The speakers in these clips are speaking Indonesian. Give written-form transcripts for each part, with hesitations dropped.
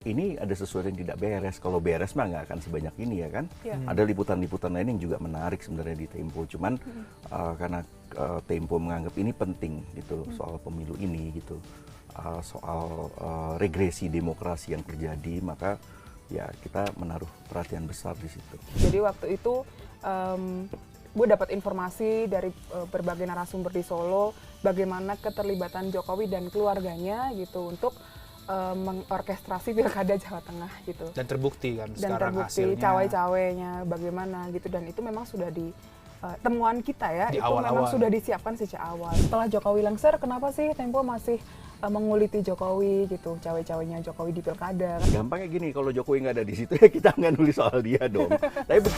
Ini ada sesuatu yang tidak beres. Kalau beres mah nggak akan sebanyak ini ya kan. Ada liputan-liputan lain yang juga menarik sebenarnya di Tempo. Cuman karena Tempo menganggap ini penting gitu soal pemilu ini gitu, soal regresi demokrasi yang terjadi, maka ya kita menaruh perhatian besar di situ. Jadi waktu itu gue dapat informasi dari berbagai narasumber di Solo bagaimana keterlibatan Jokowi dan keluarganya gitu untuk mengorkestrasi pilkada Jawa Tengah gitu. Dan terbukti kan Dan sekarang terbukti hasilnya. cawe-cawenya bagaimana gitu, dan itu memang sudah di temuan kita ya, Di itu awal-awal. memang sudah disiapkan sejak awal. Setelah Jokowi lengser, kenapa sih Tempo masih menguliti Jokowi gitu, cawe-cawenya Jokowi di pilkada? Gampangnya gini, kalau Jokowi nggak ada di situ ya kita nggak nulis soal dia dong. Tapi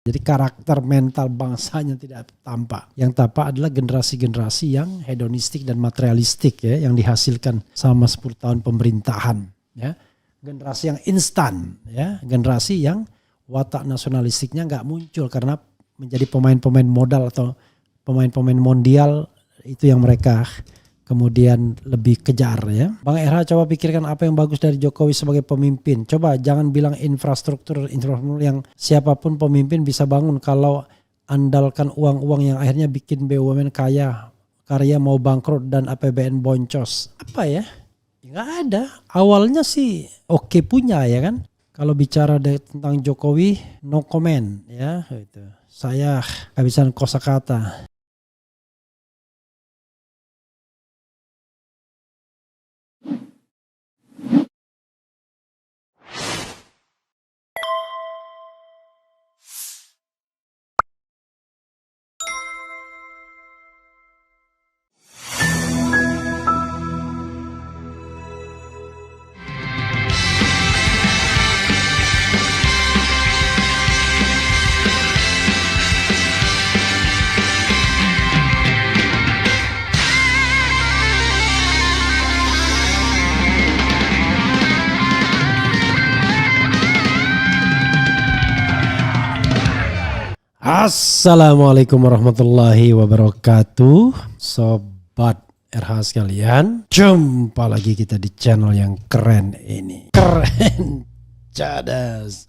Jadi karakter mental bangsanya tidak tampak. Yang tampak adalah generasi-generasi yang hedonistik dan materialistik ya, yang dihasilkan selama 10 tahun pemerintahan. Ya. Generasi yang instan, ya, generasi yang watak nasionalistiknya nggak muncul karena menjadi pemain-pemain modal atau pemain-pemain mondial, itu yang mereka kemudian lebih kejar ya. Bang RH, coba pikirkan apa yang bagus dari Jokowi sebagai pemimpin. Coba jangan bilang infrastruktur yang siapapun pemimpin bisa bangun kalau andalkan uang-uang yang akhirnya bikin BUMN karya mau bangkrut dan APBN boncos. Apa ya? Nggak ada. Awalnya sih oke punya ya kan. Kalau bicara tentang Jokowi, no comment ya. Gitu. Saya kehabisan kosakata. Assalamualaikum warahmatullahi wabarakatuh. Sobat RH sekalian, jumpa lagi kita di channel yang keren ini. Keren cadas.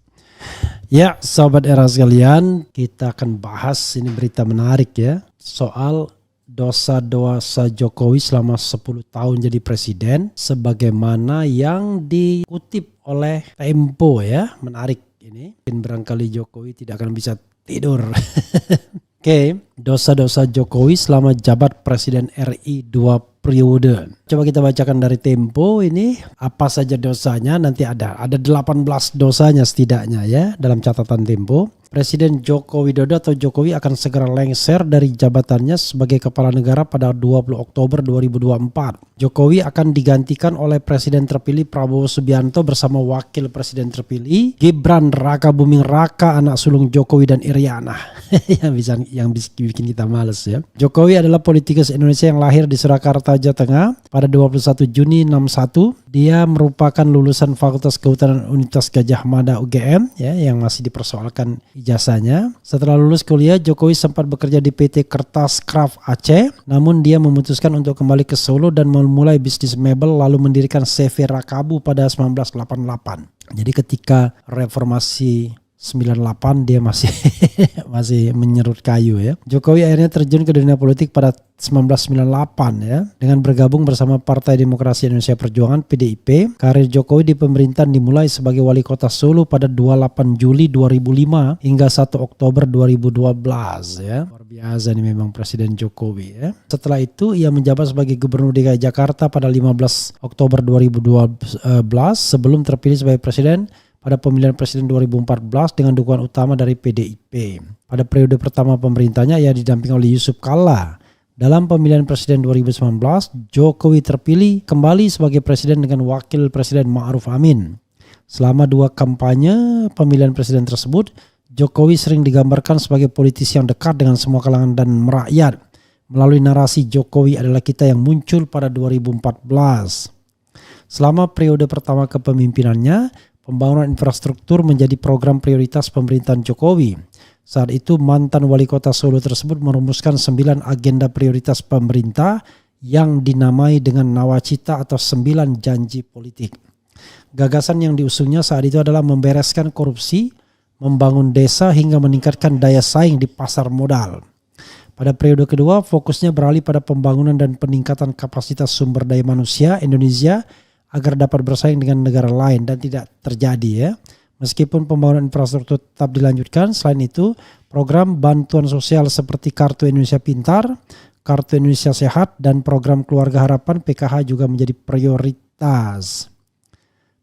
Ya, sobat RH sekalian, kita akan bahas ini berita menarik ya, soal dosa-dosa Jokowi selama 10 tahun jadi presiden, sebagaimana yang dikutip oleh Tempo ya. Menarik ini. Barangkali Jokowi tidak akan bisa tidur. Oke, dosa-dosa Jokowi selama jabat Presiden RI 2 periode. Coba kita bacakan dari Tempo ini apa saja dosanya. Nanti ada 18 dosanya setidaknya ya dalam catatan Tempo. Presiden Joko Widodo atau Jokowi akan segera lengser dari jabatannya sebagai kepala negara pada 20 Oktober 2024. Jokowi akan digantikan oleh Presiden terpilih Prabowo Subianto bersama Wakil Presiden terpilih Gibran Raka Buming Raka, anak sulung Jokowi dan Iriana. yang bikin kita males ya. Jokowi adalah politikus Indonesia yang lahir di Surakarta, Jawa Tengah pada 21 Juni 61. Dia merupakan lulusan Fakultas Kehutanan Universitas Gadjah Mada UGM ya, yang masih dipersoalkan ijazahnya. Setelah lulus kuliah, Jokowi sempat bekerja di PT Kertas Craft Aceh, namun dia memutuskan untuk kembali ke Solo dan memulai bisnis mebel lalu mendirikan CV Rakabu pada 1988. Jadi ketika reformasi 98 dia masih menyerut kayu ya. Jokowi akhirnya terjun ke dunia politik pada 1998 ya, dengan bergabung bersama Partai Demokrasi Indonesia Perjuangan PDIP. Karir Jokowi di pemerintahan dimulai sebagai wali kota Solo pada 28 Juli 2005 hingga 1 Oktober 2012 ya. Luar biasa nih memang Presiden Jokowi ya. Setelah itu ia menjabat sebagai Gubernur DKI Jakarta pada 15 Oktober 2012 sebelum terpilih sebagai presiden pada pemilihan presiden 2014 dengan dukungan utama dari PDIP. Pada periode pertama pemerintahnya ia didampingi oleh Yusuf Kalla. Dalam pemilihan presiden 2019, Jokowi terpilih kembali sebagai presiden dengan wakil presiden Ma'ruf Amin. Selama 2 kampanye pemilihan presiden tersebut, Jokowi sering digambarkan sebagai politisi yang dekat dengan semua kalangan dan merakyat. Melalui narasi Jokowi adalah kita yang muncul pada 2014. Selama periode pertama kepemimpinannya, pembangunan infrastruktur menjadi program prioritas pemerintahan Jokowi. Saat itu mantan wali kota Solo tersebut merumuskan 9 agenda prioritas pemerintah yang dinamai dengan nawacita atau 9 janji politik. Gagasan yang diusungnya saat itu adalah membereskan korupsi, membangun desa hingga meningkatkan daya saing di pasar modal. Pada periode kedua, fokusnya beralih pada pembangunan dan peningkatan kapasitas sumber daya manusia Indonesia agar dapat bersaing dengan negara lain dan tidak terjadi ya. Meskipun pembangunan infrastruktur tetap dilanjutkan, selain itu program bantuan sosial seperti Kartu Indonesia Pintar, Kartu Indonesia Sehat, dan program Keluarga Harapan PKH juga menjadi prioritas.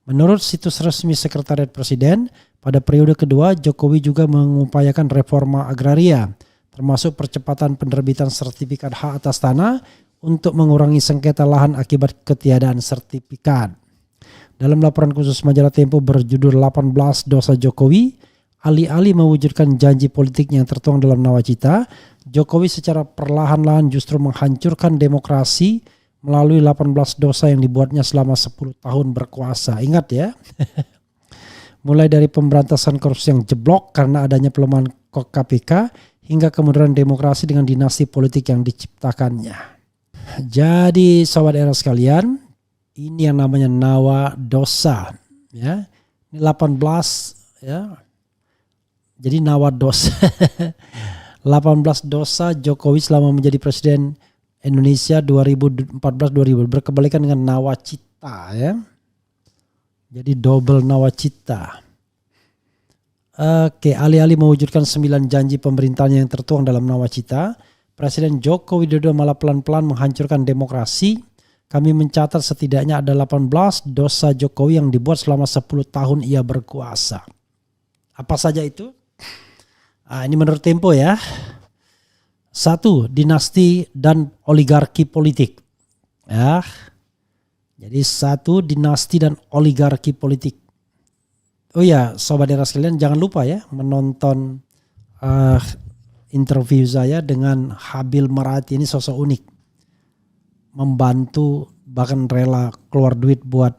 Menurut situs resmi Sekretariat Presiden, pada periode kedua Jokowi juga mengupayakan reforma agraria, termasuk percepatan penerbitan sertifikat hak atas tanah untuk mengurangi sengketa lahan akibat ketiadaan sertifikat. Dalam laporan khusus majalah Tempo berjudul 18 Dosa Jokowi, alih-alih mewujudkan janji politik yang tertuang dalam nawacita, Jokowi secara perlahan-lahan justru menghancurkan demokrasi melalui 18 dosa yang dibuatnya selama 10 tahun berkuasa. Ingat ya, mulai dari pemberantasan korupsi yang jeblok karena adanya pelemahan KPK, hingga kemunduran demokrasi dengan dinasti politik yang diciptakannya. Jadi sobat era sekalian, ini yang namanya nawa dosa ya. Ini 18 ya. Jadi nawa dosa. 18 dosa Jokowi selama menjadi presiden Indonesia 2014-2000 berkebalikan dengan nawacita ya. Jadi double nawacita. Oke, alih-alih mewujudkan 9 janji pemerintahnya yang tertuang dalam nawacita, Presiden Joko Widodo malah pelan-pelan menghancurkan demokrasi. Kami mencatat setidaknya ada 18 dosa Jokowi yang dibuat selama 10 tahun ia berkuasa. Apa saja itu? Ini menurut Tempo ya. 1. Dinasti dan oligarki politik. Ya. Jadi 1. Dinasti dan oligarki politik. Oh ya, sobat era sekalian, jangan lupa ya menonton interview saya dengan Habil Marati. Ini sosok unik, membantu bahkan rela keluar duit buat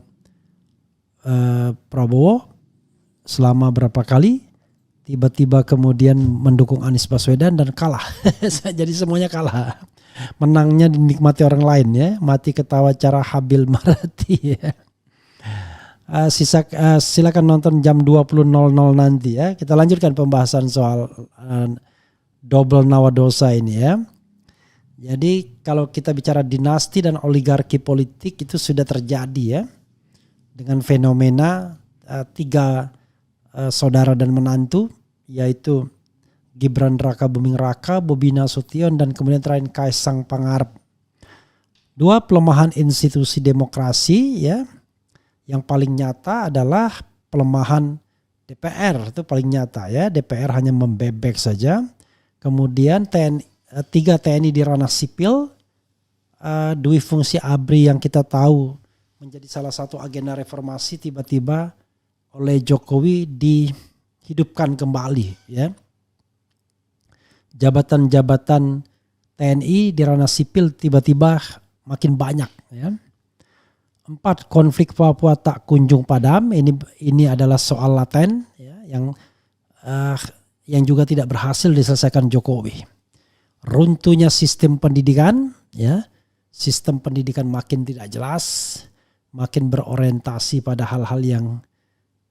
Prabowo selama berapa kali, tiba-tiba kemudian mendukung Anies Baswedan dan kalah. Jadi semuanya kalah, menangnya dinikmati orang lain ya. Mati ketawa cara Habil Marati ya. Silakan nonton jam 20.00 nanti ya. Kita lanjutkan pembahasan soal double nawa dosa ini ya. Jadi kalau kita bicara dinasti dan oligarki politik itu sudah terjadi ya. Dengan fenomena 3 saudara dan menantu, yaitu Gibran Raka Buming Raka, Bobi Nasution, dan kemudian terakhir Kaisang Pangarep. 2, pelemahan institusi demokrasi ya. Yang paling nyata adalah pelemahan DPR, itu paling nyata ya. DPR hanya membebek saja. Kemudian 3 TNI di ranah sipil, dui fungsi ABRI yang kita tahu menjadi salah satu agenda reformasi tiba-tiba oleh Jokowi dihidupkan kembali ya. Jabatan-jabatan TNI di ranah sipil tiba-tiba makin banyak ya. 4, konflik Papua tak kunjung padam. Ini adalah soal laten ya, yang juga tidak berhasil diselesaikan Jokowi. Runtuhnya sistem pendidikan ya. Sistem pendidikan makin tidak jelas, makin berorientasi pada hal-hal yang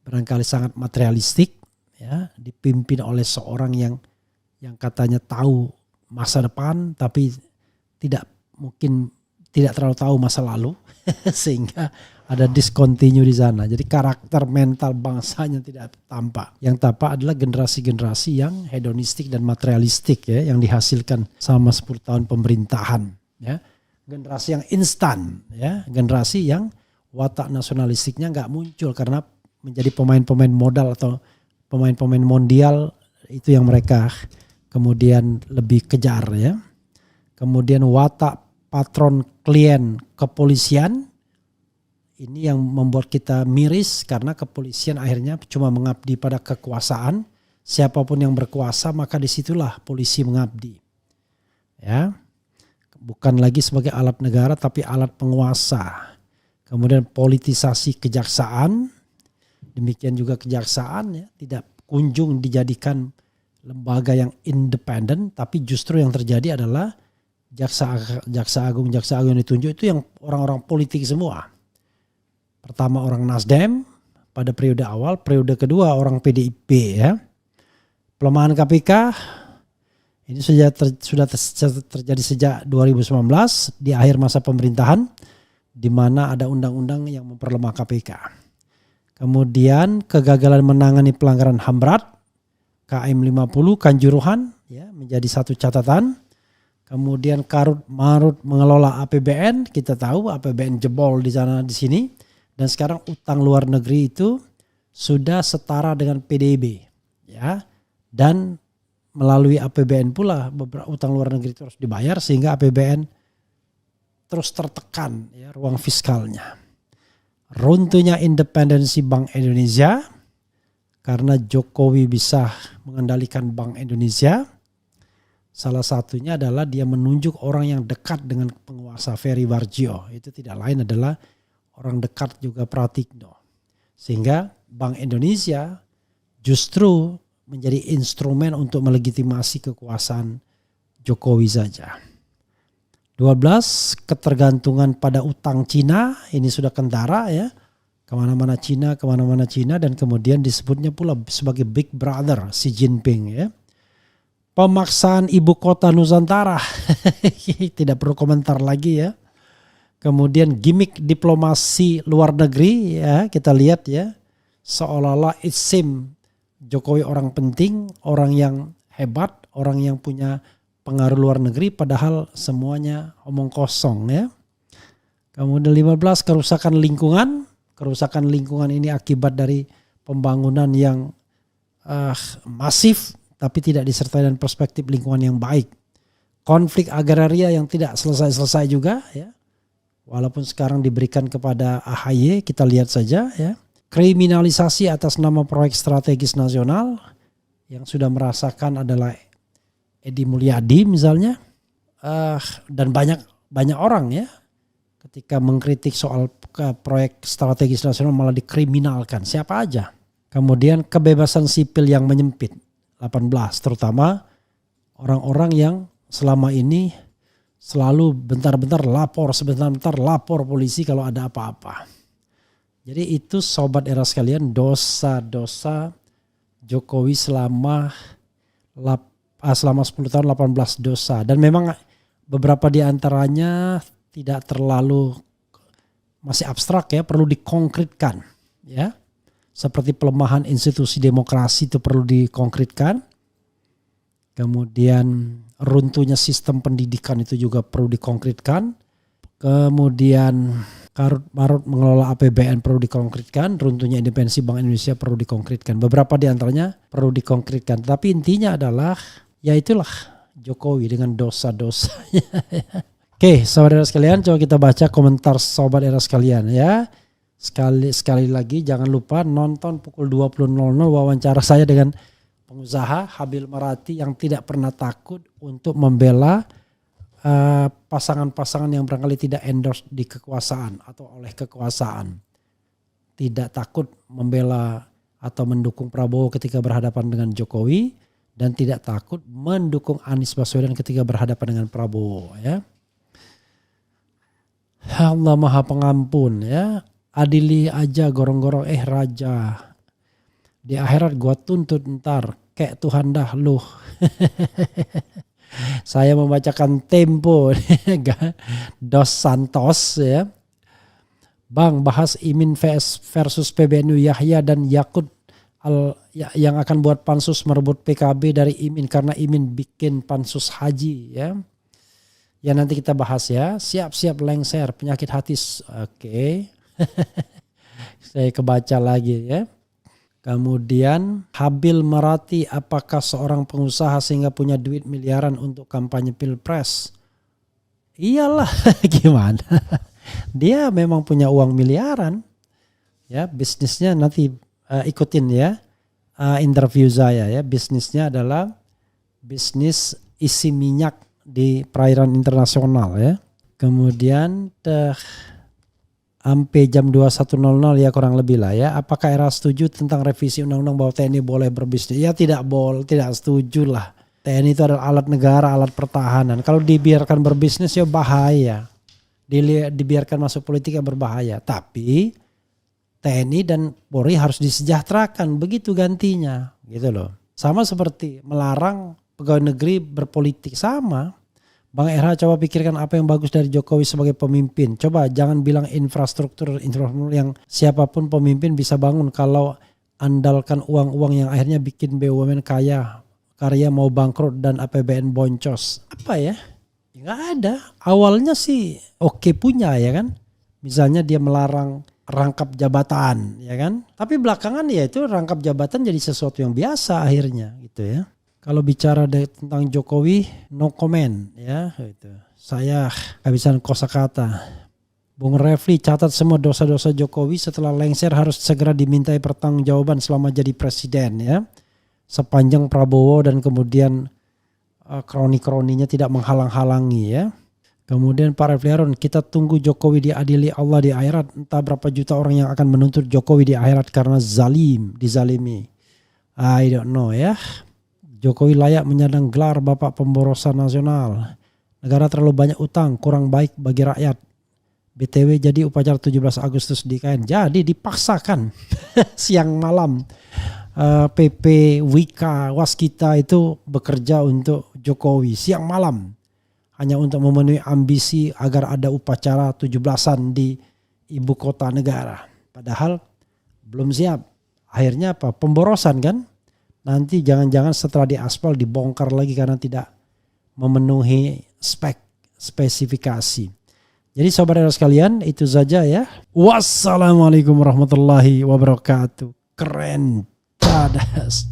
barangkali sangat materialistik ya, dipimpin oleh seorang yang katanya tahu masa depan tapi tidak terlalu tahu masa lalu. Sehingga ada discontinue di sana. Jadi karakter mental bangsanya tidak tampak. Yang tampak adalah generasi-generasi yang hedonistik dan materialistik ya, yang dihasilkan selama 10 tahun pemerintahan ya. Generasi yang instan ya, generasi yang watak nasionalistiknya nggak muncul karena menjadi pemain-pemain modal atau pemain-pemain mondial, itu yang mereka kemudian lebih kejar ya. Kemudian watak patron klien kepolisian, ini yang membuat kita miris karena kepolisian akhirnya cuma mengabdi pada kekuasaan. Siapapun yang berkuasa maka disitulah polisi mengabdi ya, bukan lagi sebagai alat negara tapi alat penguasa. Kemudian politisasi kejaksaan, demikian juga kejaksaan ya, tidak kunjung dijadikan lembaga yang independen, tapi justru yang terjadi adalah jaksa agung yang ditunjuk itu yang orang-orang politik semua. Pertama orang Nasdem pada periode awal, periode kedua orang PDIP ya. Pelemahan KPK ini sudah terjadi sejak 2019 di akhir masa pemerintahan, di mana ada undang-undang yang memperlemah KPK. Kemudian kegagalan menangani pelanggaran HAM berat, KM 50 Kanjuruhan ya, menjadi satu catatan. Kemudian karut marut mengelola APBN, kita tahu APBN jebol di sana di sini, dan sekarang utang luar negeri itu sudah setara dengan PDB ya, dan melalui APBN pula beberapa utang luar negeri itu harus dibayar sehingga APBN terus tertekan ya, ruang fiskalnya. Runtuhnya independensi Bank Indonesia karena Jokowi bisa mengendalikan Bank Indonesia. Salah satunya adalah dia menunjuk orang yang dekat dengan penguasa Ferry Warjio. Itu tidak lain adalah orang dekat juga Pratikno. Sehingga Bank Indonesia justru menjadi instrumen untuk melegitimasi kekuasaan Jokowi saja. 12, ketergantungan pada utang Cina, ini sudah kentara ya. Kemana-mana Cina, dan kemudian disebutnya pula sebagai Big Brother Xi Jinping ya. Pemaksaan ibu kota Nusantara, tidak perlu komentar lagi ya. Kemudian gimmick diplomasi luar negeri ya, kita lihat ya. Seolah-olah it seems Jokowi orang penting, orang yang hebat, orang yang punya pengaruh luar negeri, padahal semuanya omong kosong ya. Kemudian 15, kerusakan lingkungan. Kerusakan lingkungan ini akibat dari pembangunan yang masif tapi tidak disertai dengan perspektif lingkungan yang baik. Konflik agraria yang tidak selesai-selesai juga ya. Walaupun sekarang diberikan kepada AHY, kita lihat saja ya. Kriminalisasi atas nama proyek strategis nasional yang sudah merasakan adalah Edi Mulyadi misalnya, dan banyak orang ya, ketika mengkritik soal proyek strategis nasional malah dikriminalkan siapa aja. Kemudian kebebasan sipil yang menyempit 18, terutama orang-orang yang selama ini selalu bentar-bentar lapor polisi kalau ada apa-apa. Jadi itu sobat era sekalian, dosa-dosa Jokowi selama 10 tahun, 18 dosa. Dan memang beberapa di antaranya tidak terlalu masih abstrak ya, perlu dikonkretkan ya. Seperti pelemahan institusi demokrasi itu perlu dikonkretkan. Kemudian runtuhnya sistem pendidikan itu juga perlu dikonkretkan. Kemudian karut-marut mengelola APBN perlu dikonkretkan, runtuhnya independensi Bank Indonesia perlu dikonkretkan. Beberapa di antaranya perlu dikonkretkan. Tapi intinya adalah ya itulah Jokowi dengan dosa-dosanya. Oke, saudara sekalian, coba kita baca komentar sobat era sekalian ya. Sekali lagi jangan lupa nonton pukul 20.00 wawancara saya dengan pengusaha Habil Marati yang tidak pernah takut untuk membela pasangan-pasangan yang barangkali tidak endorse di kekuasaan atau oleh kekuasaan. Tidak takut membela atau mendukung Prabowo ketika berhadapan dengan Jokowi, dan tidak takut mendukung Anies Baswedan ketika berhadapan dengan Prabowo ya. Allah Maha Pengampun ya. Adili aja gorong-gorong raja. Di akhirat gua tuntut ntar kayak Tuhan dah lu. Saya membacakan Tempo Dos Santos ya. Bang, bahas Imin versus PBNU, Yahya dan Yakut yang akan buat pansus merebut PKB dari Imin karena Imin bikin pansus haji ya. Ya nanti kita bahas ya. Siap-siap lengser penyakit hati. Oke. Saya kebaca lagi ya. Kemudian Habil Marati, apakah seorang pengusaha sehingga punya duit miliaran untuk kampanye pilpres? Iyalah, gimana? Dia memang punya uang miliaran. Ya, bisnisnya nanti ikutin ya interview saya ya. Bisnisnya adalah bisnis isi minyak di perairan internasional ya. Kemudian sampai jam 21.00 ya kurang lebih lah ya. Apakah era setuju tentang revisi undang-undang bahwa TNI boleh berbisnis? Ya tidak setuju lah. TNI itu adalah alat negara, alat pertahanan. Kalau dibiarkan berbisnis ya bahaya. Dibiarkan masuk politik ya berbahaya. Tapi TNI dan Polri harus disejahterakan, begitu gantinya gitu loh. Sama seperti melarang pegawai negeri berpolitik, sama. Bang RH coba pikirkan apa yang bagus dari Jokowi sebagai pemimpin. Coba jangan bilang infrastruktur yang siapapun pemimpin bisa bangun kalau andalkan uang-uang yang akhirnya bikin BUMN karya mau bangkrut dan APBN boncos. Apa ya? Nggak ada. Awalnya sih oke punya ya kan. Misalnya dia melarang rangkap jabatan ya kan. Tapi belakangan ya itu rangkap jabatan jadi sesuatu yang biasa akhirnya gitu ya. Kalau bicara tentang Jokowi, no comment ya. Gitu. Saya kehabisan kosakata. Bung Refli catat semua dosa-dosa Jokowi setelah lengser harus segera dimintai pertanggungjawaban selama jadi presiden ya. Sepanjang Prabowo dan kemudian kroni-kroninya tidak menghalang-halangi ya. Kemudian Pak Refli Harun, kita tunggu Jokowi diadili Allah di akhirat. Entah berapa juta orang yang akan menuntut Jokowi di akhirat karena dizalimi. I don't know ya. Jokowi layak menyandang gelar Bapak Pemborosan Nasional. Negara terlalu banyak utang, kurang baik bagi rakyat. BTW jadi upacara 17 Agustus di KN. Jadi dipaksakan siang malam. PP, Wika, Waskita itu bekerja untuk Jokowi siang malam. Hanya untuk memenuhi ambisi agar ada upacara 17-an di ibu kota negara. Padahal belum siap. Akhirnya apa? Pemborosan kan? Nanti jangan-jangan setelah diaspal dibongkar lagi karena tidak memenuhi spesifikasi. Jadi saudara sekalian itu saja ya. Wassalamualaikum warahmatullahi wabarakatuh. Keren, cadas.